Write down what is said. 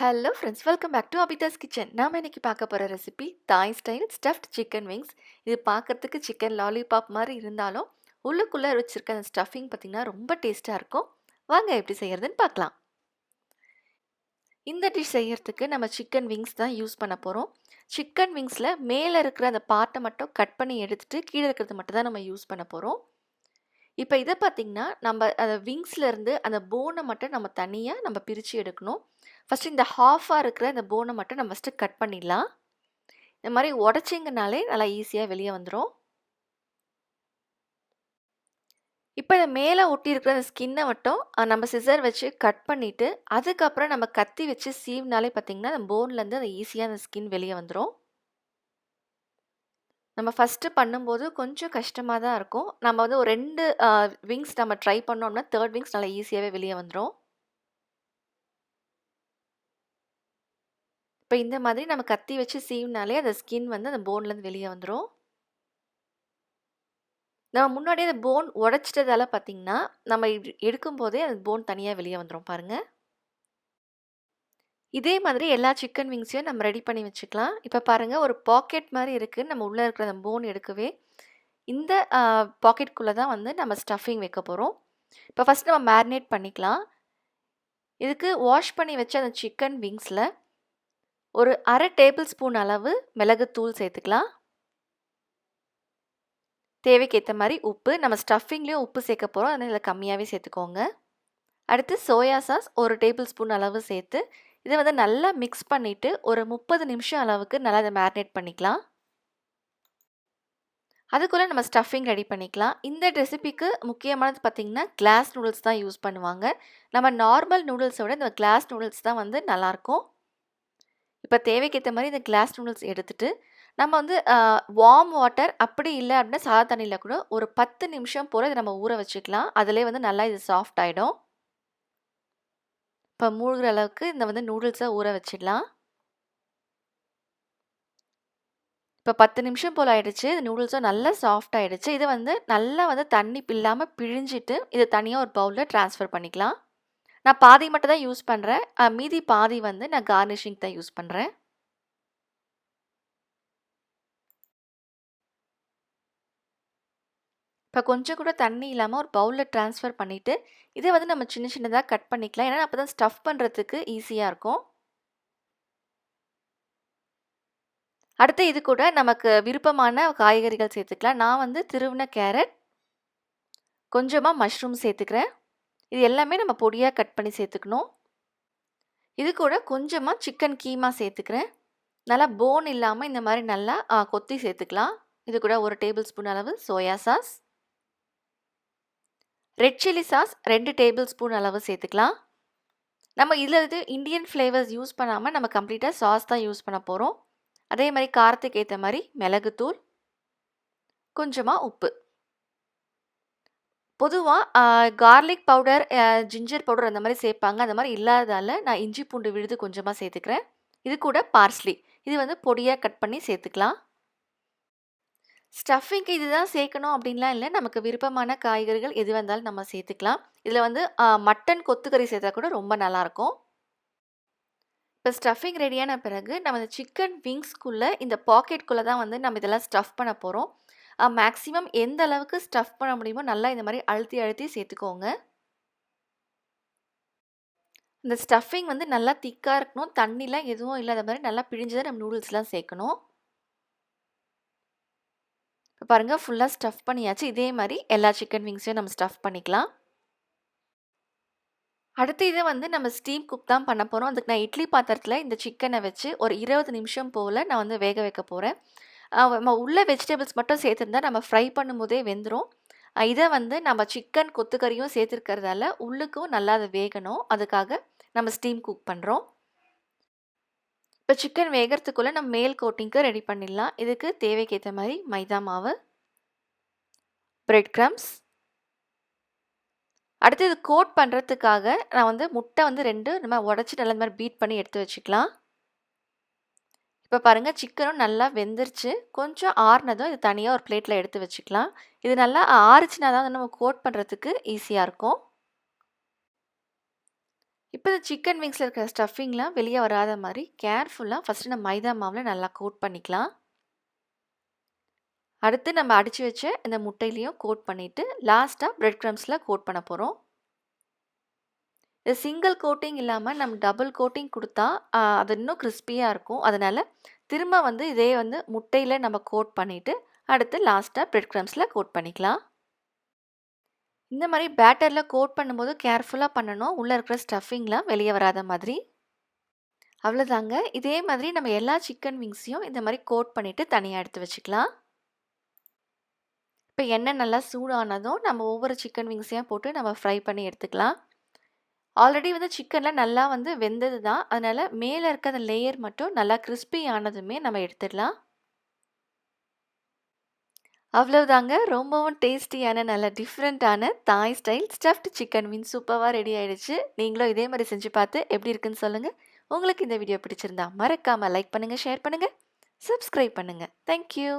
Hello friends, welcome back to Abitha's Kitchen. நாம இன்னைக்கு பார்க்க போகிற ரெசிபி தாய் ஸ்டைல் ஸ்டஃப்ட் சிக்கன் விங்ஸ். இது பார்க்கறதுக்கு சிக்கன் லாலிபாப் மாதிரி இருந்தாலும் உள்ளுக்குள்ளே வச்சிருக்க அந்த ஸ்டஃபிங் பார்த்திங்கன்னா ரொம்ப டேஸ்ட்டாக இருக்கும். வாங்க எப்படி செய்யறதுன்னு பார்க்கலாம். இந்த டிஷ் செய்யறதுக்கு நம்ம சிக்கன் விங்ஸ் தான் யூஸ் பண்ண போகிறோம். சிக்கன் விங்ஸில் மேலே இருக்கிற அந்த பார்ட்டை மட்டும் கட் பண்ணி எடுத்துட்டு கீழே இருக்கிறது மட்டும் தான் நம்ம யூஸ் பண்ண போகிறோம். இப்போ இதை பார்த்திங்கன்னா நம்ம அந்த விங்ஸ்லேருந்து அந்த போனை மட்டும் நம்ம தனியாக நம்ம பிரித்து எடுக்கணும். ஃபஸ்ட்டு இந்த ஹாஃபாக இருக்கிற இந்த போனை மட்டும் நம்ம ஃபஸ்ட்டு கட் பண்ணிடலாம். இந்த மாதிரி உடச்சிங்கனாலே நல்லா ஈஸியாக வெளியே வந்துடும். இப்போ இதை மேலே ஒட்டி இருக்கிற அந்த ஸ்கின்னை மட்டும் நம்ம சிசர் வச்சு கட் பண்ணிவிட்டு அதுக்கப்புறம் நம்ம கத்தி வச்சு சீவ்னாலே பார்த்திங்கன்னா அந்த போன்லேருந்து அந்த ஈஸியாக அந்த ஸ்கின் வெளியே வந்துடும். நம்ம ஃபஸ்ட்டு பண்ணும்போது கொஞ்சம் கஷ்டமாக தான் இருக்கும். நம்ம வந்து ஒரு 2 விங்ஸ் நம்ம ட்ரை பண்ணோம்னா 3rd விங்ஸ் நல்லா ஈஸியாகவே வெளியே வந்துடும். இப்போ இந்த மாதிரி நம்ம கத்தி வச்சு சீவ்னாலே அந்த ஸ்கின் வந்து அந்த போன்லேருந்து வெளியே வந்துடும். நம்ம முன்னாடியே அந்த போன் உடச்சிட்டதால பார்த்திங்கன்னா நம்ம எடுக்கும் போதே அந்த போன் தனியாக வெளியே வந்துடும் பாருங்கள். இதே மாதிரி எல்லா சிக்கன் விங்ஸையும் நம்ம ரெடி பண்ணி வச்சுக்கலாம். இப்போ பாருங்கள், ஒரு பாக்கெட் மாதிரி இருக்குது. நம்ம உள்ளே இருக்கிற அந்த போன் எடுக்கவே இந்த பாக்கெட்குள்ளே தான் வந்து நம்ம ஸ்டஃபிங் வைக்க போகிறோம். இப்போ ஃபஸ்ட் நம்ம மேரினேட் பண்ணிக்கலாம். இதுக்கு வாஷ் பண்ணி வச்ச அந்த சிக்கன் விங்ஸில் ஒரு 1/2 டேபிள் ஸ்பூன் அளவு மிளகுத்தூள் சேர்த்துக்கலாம். தேவைக்கேற்ற மாதிரி உப்பு, நம்ம ஸ்டஃபிங்லேயும் உப்பு சேர்க்க போகிறோம், அதனால் இதில் கம்மியாகவே சேர்த்துக்கோங்க. அடுத்து சோயா சாஸ் 1 டேபிள் ஸ்பூன் அளவு சேர்த்து இதை வந்து நல்லா மிக்ஸ் பண்ணிவிட்டு ஒரு 30 நிமிஷம் அளவுக்கு நல்லா இதை மேரினேட் பண்ணிக்கலாம். அதுக்குள்ளே நம்ம ஸ்டஃபிங் ரெடி பண்ணிக்கலாம். இந்த ரெசிபிக்கு முக்கியமானது பார்த்திங்கன்னா கிளாஸ் நூடுல்ஸ் தான் யூஸ் பண்ணுவாங்க. நம்ம நார்மல் நூடுல்ஸை விட இந்த கிளாஸ் நூடுல்ஸ் தான் வந்து நல்லாயிருக்கும். இப்போ தேவைக்கேற்ற மாதிரி இந்த கிளாஸ் நூடுல்ஸ் எடுத்துகிட்டு நம்ம வந்து வார்ம் வாட்டர் அப்படி இல்லை அப்படின்னா சாதா தண்ணியில் கூட ஒரு 10 நிமிஷம் போல் இதை நம்ம ஊற வச்சுக்கலாம். அதிலே வந்து நல்லா இது சாஃப்ட் ஆகிடும். இப்போ மூழ்கிற அளவுக்கு இந்த வந்து நூடுல்ஸை ஊற வச்சிடலாம். இப்போ 10 நிமிஷம் போல் ஆகிடுச்சு. இந்த நூடுல்ஸும் நல்லா சாஃப்ட் ஆகிடுச்சு. இதை வந்து நல்லா வந்து தண்ணி இல்லாமல் பிழிஞ்சிட்டு இதை தனியாக ஒரு பவுலில் ட்ரான்ஸ்ஃபர் பண்ணிக்கலாம். நான் பாதி மட்டும் தான் யூஸ் பண்ணுறேன். மீதி பாதி வந்து நான் கார்னிஷிங் தான் யூஸ் பண்ணுறேன். இப்போ கொஞ்சம் கூட தண்ணி இல்லாமல் ஒரு பவுலில் ட்ரான்ஸ்ஃபர் பண்ணிவிட்டு இதை வந்து நம்ம சின்ன சின்னதாக கட் பண்ணிக்கலாம். ஏன்னா அப்போ தான் ஸ்டஃப் பண்ணுறதுக்கு ஈஸியாக இருக்கும். அடுத்து இது கூட நமக்கு விருப்பமான காய்கறிகள் சேர்த்துக்கலாம். நான் வந்து திருவின கேரட், கொஞ்சமாக மஷ்ரூம் சேர்த்துக்கிறேன். இது எல்லாமே நம்ம பொடியாக கட் பண்ணி சேர்த்துக்கணும். இது கூட கொஞ்சமாக சிக்கன் கீமா சேர்த்துக்கிறேன். நல்லா போன் இல்லாமல் இந்த மாதிரி நல்லா கொத்தி சேர்த்துக்கலாம். இது கூட 1 டேபிள் ஸ்பூன் அளவு soya sauce, red chilli sauce 2 table spoon அளவு சேர்த்துக்கலாம். நம்ம இதில் இது இந்தியன் ஃப்ளேவர்ஸ் யூஸ் பண்ணாமல் நம்ம கம்ப்ளீட்டாக சாஸ் தான் யூஸ் பண்ண போகிறோம். அதே மாதிரி காரத்துக்கு ஏற்ற மாதிரி மிளகுத்தூள், கொஞ்சமாக உப்பு. பொதுவாக கார்லிக் பவுடர், ஜிஞ்சர் பவுடர் அந்த மாதிரி சேர்ப்பாங்க. அந்த மாதிரி இல்லாததால் நான் இஞ்சி பூண்டு விழுது கொஞ்சமாக சேர்த்துக்கிறேன். இது கூட பார்ஸ்லி, இது வந்து பொடியாக கட் பண்ணி சேர்த்துக்கலாம். ஸ்டஃபிங்க்கு இதுதான் சேர்க்கணும் அப்படின்லாம் இல்லை. நமக்கு விருப்பமான காய்கறிகள் எது வந்தாலும் நம்ம சேர்த்துக்கலாம். இதில் வந்து மட்டன் கொத்துக்கறி சேர்த்தா கூட ரொம்ப நல்லாயிருக்கும். இப்போ ஸ்டஃபிங் ரெடியான பிறகு நம்ம இந்த சிக்கன் விங்ஸ்குள்ளே இந்த பாக்கெட்குள்ளே தான் வந்து நம்ம இதெல்லாம் ஸ்டஃப் பண்ண போகிறோம். மேக்ஸிமம் எந்த அளவுக்கு ஸ்டஃப் பண்ண முடியுமோ நல்லா இந்த மாதிரி அழுத்தி அழுத்தி சேர்த்துக்கோங்க. இந்த ஸ்டஃபிங் வந்து நல்லா திக்காக இருக்கணும். தண்ணிலாம் எதுவும் இல்லாத மாதிரி நல்லா பிழிஞ்சு தான் நம்ம நூடுல்ஸ்லாம் சேர்க்கணும். இப்போ பாருங்கள், ஃபுல்லாக ஸ்டஃப் பண்ணியாச்சு. இதே மாதிரி எல்லா சிக்கன் விங்ஸையும் நம்ம ஸ்டஃப் பண்ணிக்கலாம். அடுத்து இதை வந்து நம்ம ஸ்டீம் குக் தான் பண்ண போகிறோம். அதுக்கு நான் இட்லி பாத்திரத்தில் இந்த சிக்கனை வச்சு ஒரு 20 நிமிஷம் போல் நான் வந்து வேக வைக்க போகிறேன். நம்ம உள்ள வெஜிடபிள்ஸ் மட்டும் சேர்த்துருந்தா நம்ம ஃப்ரை பண்ணும்போதே வெந்துடும். இதை வந்து நம்ம சிக்கன் கொத்துக்கறியும் சேர்த்துருக்கிறதால உள்ளுக்கும் நல்லா அது வேகணும். அதுக்காக நம்ம ஸ்டீம் குக் பண்ணுறோம். இப்போ சிக்கன் வேகிறதுக்குள்ளே நம்ம மேல் கோட்டிங்க்கு ரெடி பண்ணிடலாம். இதுக்கு தேவைக்கேற்ற மாதிரி மைதா மாவு, பிரெட் க்ரம்ஸ். அடுத்து இது கோட் பண்ணுறதுக்காக நான் வந்து முட்டை வந்து 2 நம்ம உடச்சி நல்லா இந்த மாதிரி பீட் பண்ணி எடுத்து வச்சுக்கலாம். இப்போ பாருங்கள், சிக்கனும் நல்லா வெந்துருச்சு. கொஞ்சம் ஆறுனதும் இது தனியாக ஒரு பிளேட்டில் எடுத்து வச்சுக்கலாம். இது நல்லா ஆறுச்சுனா தான் நம்ம கோட் பண்ணுறதுக்கு ஈஸியாக இருக்கும். இப்போ இந்த சிக்கன் விங்ஸில் இருக்கிற ஸ்டஃபிங்லாம் வெளியே வராத மாதிரி கேர்ஃபுல்லாக ஃபஸ்ட்டு நம்ம மைதா மாவில் நல்லா கோட் பண்ணிக்கலாம். அடுத்து நம்ம அடித்து வச்ச இந்த முட்டையிலையும் கோட் பண்ணிவிட்டு லாஸ்ட்டாக பிரெட் க்ரம்ஸில் கோட் பண்ண போகிறோம். இது சிங்கிள் கோட்டிங் இல்லாமல் நம்ம டபுள் கோட்டிங் கொடுத்தா அது இன்னும் கிறிஸ்பியாக இருக்கும். அதனால் திரும்ப வந்து இதே வந்து முட்டையில் நம்ம கோட் பண்ணிவிட்டு அடுத்து லாஸ்ட்டாக பிரெட் க்ரம்ஸில் கோட் பண்ணிக்கலாம். இந்த மாதிரி பேட்டரில் கோட் பண்ணும்போது கேர்ஃபுல்லாக பண்ணணும், உள்ளே இருக்கிற ஸ்டஃபிங்லாம் வெளியே வராத மாதிரி. அவ்வளோதாங்க. இதே மாதிரி நம்ம எல்லா சிக்கன் விங்ஸையும் இந்த மாதிரி கோட் பண்ணிவிட்டு தனியாக எடுத்து வச்சுக்கலாம். இப்போ எண்ணெய் நல்லா சூடானதும் நம்ம ஒவ்வொரு சிக்கன் விங்ஸையும் போட்டு நம்ம ஃப்ரை பண்ணி எடுத்துக்கலாம். ஆல்ரெடி வந்து சிக்கனில் நல்லா வந்து வெந்தது தான், அதனால் மேலே இருக்க அந்த லேயர் மட்டும் நல்லா கிறிஸ்பி ஆனதுமே நம்ம எடுத்துடலாம். அவ்வளவுதாங்க. ரொம்பவும் டேஸ்டியான நல்ல டிஃப்ரெண்ட்டான தாய் ஸ்டைல் ஸ்டஃப்டு சிக்கன் விங்ஸ் சூப்பராக ரெடி ஆகிடுச்சு. நீங்களும் இதே மாதிரி செஞ்சு பார்த்து எப்படி இருக்குன்னு சொல்லுங்கள். உங்களுக்கு இந்த வீடியோ பிடிச்சிருந்தா மறக்காமல் லைக் பண்ணுங்கள், ஷேர் பண்ணுங்கள், சப்ஸ்கிரைப் பண்ணுங்கள். தேங்க்யூ.